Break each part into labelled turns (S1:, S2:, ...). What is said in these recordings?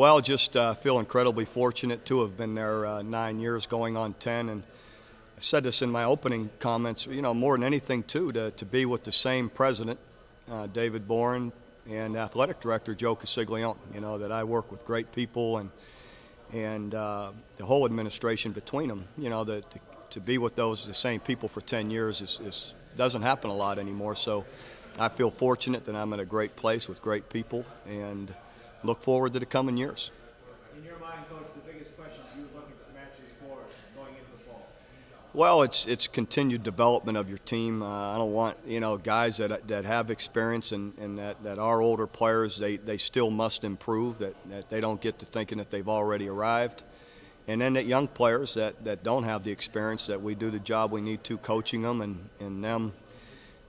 S1: Well, just feel incredibly fortunate to have been there 9 years, going on 10, and I said this in my opening comments. More than anything, too, to be with the same president, David Boren, and athletic director Joe Castiglione. That I work with great people and the whole administration between them. To be with the same people for 10 years is doesn't happen a lot anymore. So I feel fortunate that I'm in a great place with great people and look forward to the coming years.
S2: In your mind, Coach, the biggest questions you would look at some answers for going into the fall?
S1: Well, it's continued development of your team. I don't want guys that have experience and that are older players. They still must improve. That they don't get to thinking that they've already arrived. And then that young players that don't have the experience, that we do the job we need to coaching them and them.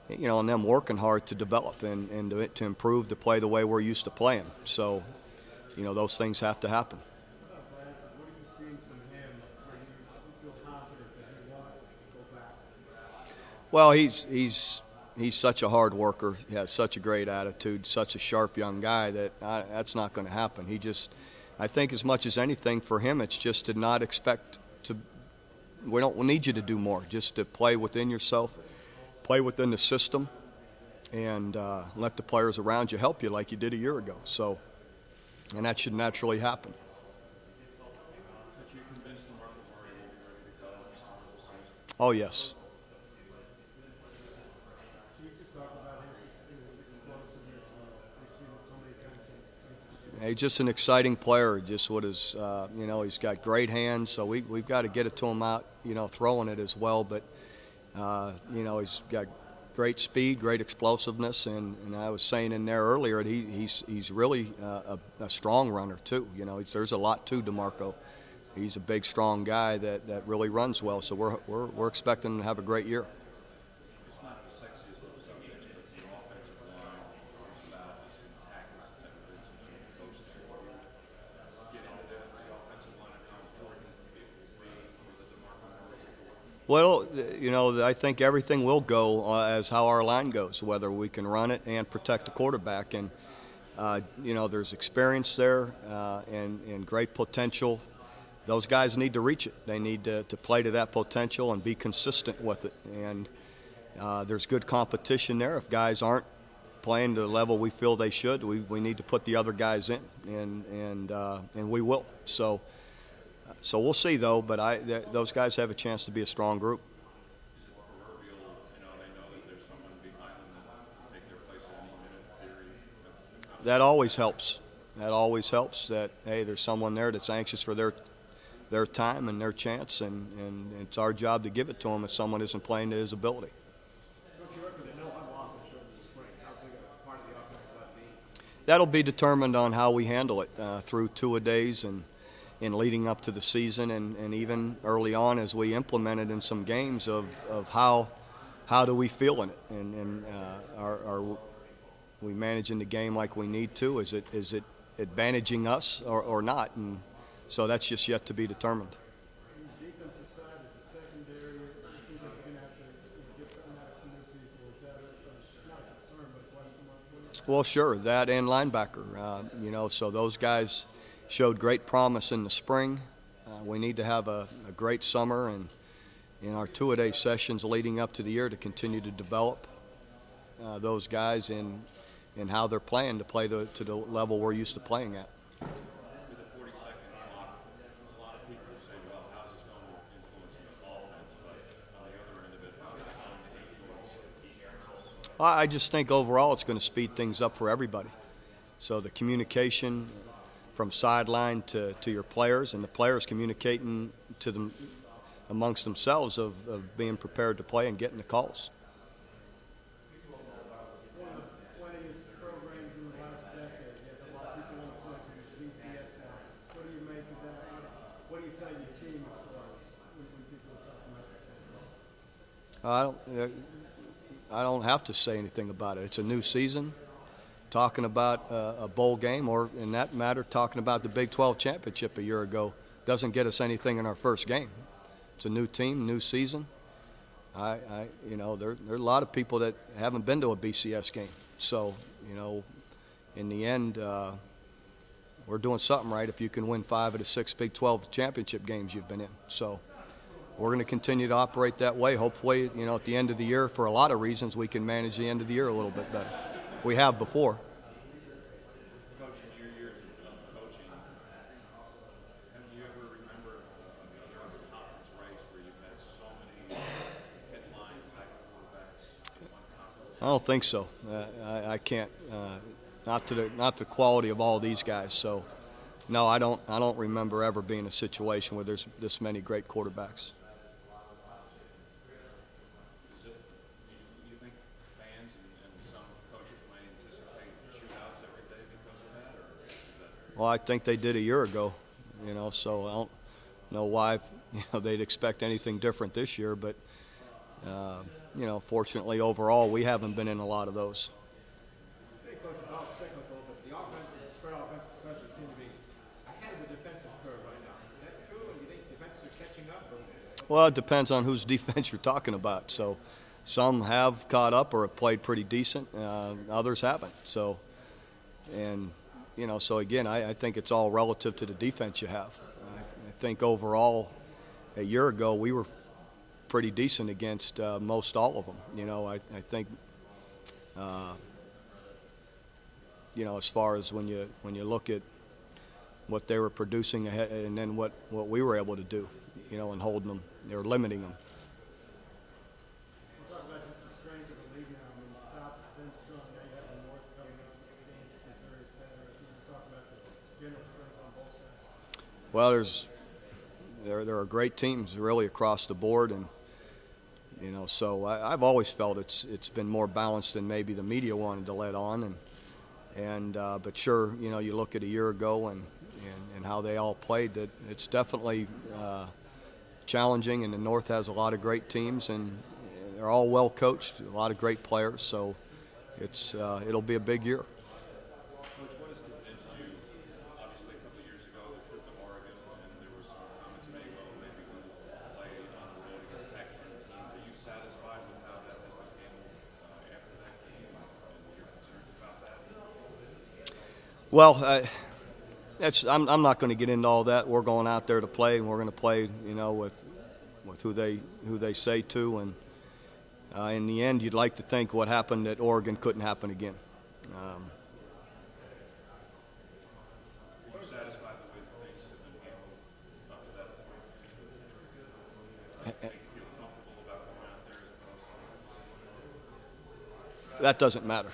S1: And them working hard to develop and to improve to play the way we're used to playing. So, those things have to happen.
S2: What are you seeing from him where you feel confident that he won't go back?
S1: Well, he's such a hard worker. He has such a great attitude, such a sharp young guy that's not going to happen. I think as much as anything for him, it's just to not expect to. We need you to do more. Just to play within yourself. Play within the system and let the players around you help you like you did a year ago. So, and that should naturally happen. Oh, yes. He's just an exciting player. Just what is, he's got great hands. So we've got to get it to him out, throwing it as well. But he's got great speed, great explosiveness, and I was saying in there earlier that he's really a strong runner too. There's a lot to DeMarco. He's a big, strong guy that really runs well. So we're expecting him to have a great year.
S3: It's not the sexiest of subjects, but the offensive line is about tackles, etc. Get into the offensive line and how important it will be for the DeMarco.
S1: Well, I think everything will go as how our line goes, whether we can run it and protect the quarterback. And, there's experience there and great potential. Those guys need to reach it. They need to play to that potential and be consistent with it. And there's good competition there. If guys aren't playing to the level we feel they should, we need to put the other guys in, and we will. So we'll see, though, but those guys have a chance to be a strong group.
S3: Is it proverbial, they know that there's someone behind them that take their place at any minute theory?
S1: That always helps. That, hey, there's someone there that's anxious for their time and their chance, and it's our job to give it to them if someone isn't playing to his ability. That'll be determined on how we handle it through two-a-days and leading up to the season, and even early on as we implement it in some games of how do we feel in it, and are we managing the game like we need to? Is it advantaging us or not? And so that's just yet to be determined.
S2: The defensive side is the secondary. It seems like you're going to have to get something out of some new people. Is that not a concern, but a question mark?
S1: Well, sure, that and linebacker. So those guys showed great promise in the spring. We need to have a great summer and in our two-a-day sessions leading up to the year to continue to develop those guys in how they're playing to play to the level we're used to playing at.
S3: With the 42nd block, a lot of people say, well, how's this going to influence the offense? But on the other end of it, how's it going to influence the
S1: I just think overall it's going to speed things up for everybody. So the communication from sideline to your players, and the players communicating to them amongst themselves of being prepared to play and getting the calls.
S2: One of the funniest programs in the last decade. You have a lot of people on the point to BCS now. What do you make of that? What do you tell your team as far as when people are talking about this?
S1: I don't have to say anything about it. It's a new season. Talking about a bowl game, or in that matter, talking about the Big 12 championship a year ago, doesn't get us anything in our first game. It's a new team, new season. There are a lot of people that haven't been to a BCS game. So, in the end, we're we're doing something right if you can win 5 of the 6 Big 12 championship games you've been in. So we're going to continue to operate that way. Hopefully, at the end of the year, for a lot of reasons, we can manage the end of the year a little bit better. We have before.
S3: Coach, in your years of coaching, have you ever remembered a conference race where you've had so many headline type quarterbacks in one conference?
S1: I don't think so. I can't. Not the quality of all these guys. So, no, I don't remember ever being in a situation where there's this many great quarterbacks.
S3: You think fans and some coaches may anticipate shootouts every day because of that, or is that?
S1: Well, I think they did a year ago. So I don't know why they'd expect anything different this year. But fortunately, overall, we haven't been in a lot of those.
S2: Hey, Coach, it's all cyclical, but the offense, spread offense especially, seem to be ahead of the defensive curve right now. Is that true? And do you think defenses are catching up?
S1: Well, it depends on whose defense you're talking about. So some have caught up or have played pretty decent. Others haven't. So, so again, I think it's all relative to the defense you have. I think overall, a year ago, we were pretty decent against most all of them. I think, as far as when you look at what they were producing ahead, and then what we were able to do, and holding them or limiting them.
S2: We'll talk about just the strength of the league now. I mean, the South has been strong. Now you have the North coming up, Kansas, Missouri, et cetera. Can you just talk about the general strength on both sides?
S1: Well, there are great teams really across the board, and so I've always felt it's been more balanced than maybe the media wanted to let on, but sure, you look at a year ago and how they all played, that it's definitely challenging, and the North has a lot of great teams, and they're all well coached, a lot of great players, so it'll be a big year.
S3: Coach, what has convinced you? Obviously, a couple of years ago, the trip to Oregon, and there was some comments made, well, maybe we'll play on the road against Pac-10 teams. Are you satisfied with how that has been after that game, and your concerns about that?
S1: Well, I'm not going to get into all that. We're going out there to play, and we're going to play, with who they say to, and in the end, you'd like to think what happened at Oregon couldn't happen again.
S3: Are you satisfied with the way things have been handled up to that point? Do you feel comfortable about going out there as opposed to?
S1: That doesn't matter.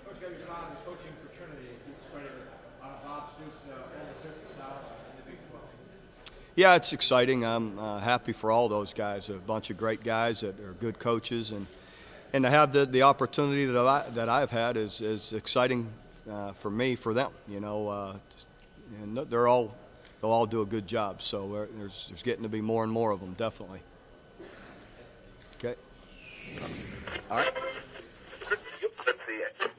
S2: Coach, there's a lot of this coaching fraternity that keeps spreading Bob Stoops' old assistant style in the Big 12.
S1: Yeah, it's exciting. I'm happy for all those guys. A bunch of great guys that are good coaches, and to have the opportunity that I've had is exciting for me, for them. And they'll all do a good job. So there's getting to be more and more of them, definitely. Okay. All right.
S4: Let's see it.